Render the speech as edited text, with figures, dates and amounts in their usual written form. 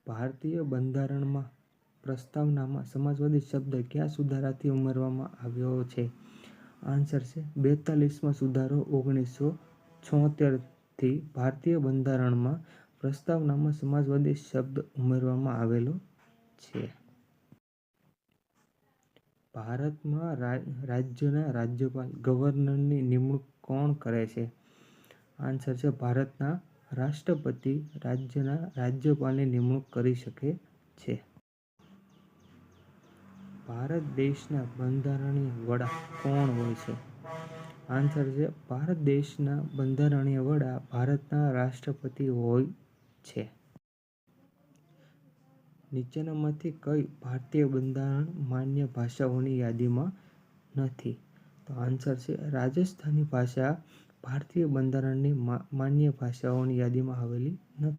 ભારતીય બંધારણમાં પ્રસ્તાવનામાં સમાજવાદી શબ્દ કયા સુધારાથી ઉમેરવામાં આવ્યો છે? આન્સર છે 42માં સુધારો 1976થી ભારતીય બંધારણમાં પ્રસ્તાવનામાં સમાજવાદી શબ્દ ઉમેરવામાં આવેલો છે. ભારતમાં રાજ્યના રાજ્યપાલ ગવર્નરની નિમણૂક કોણ કરે છે? આન્સર છે ભારતના રાષ્ટ્રપતિ રાજ્યના રાજ્યપાલની નિમણૂક કરી શકે છે. ભારત દેશના બંધારણીય વડા કોણ હોય છે? આન્સર છે ભારત દેશના બંધારણીય વડા ભારતના રાષ્ટ્રપતિ હોય છે. નીચેનામાંથી કઈ ભારતીય બંધારણ માન્ય ભાષાઓની યાદીમાં નથી? તો આન્સર છે રાજસ્થાની ભાષા ભારતીય બંધારણની માન્ય ભાષાઓની યાદીમાં આવેલી નથી.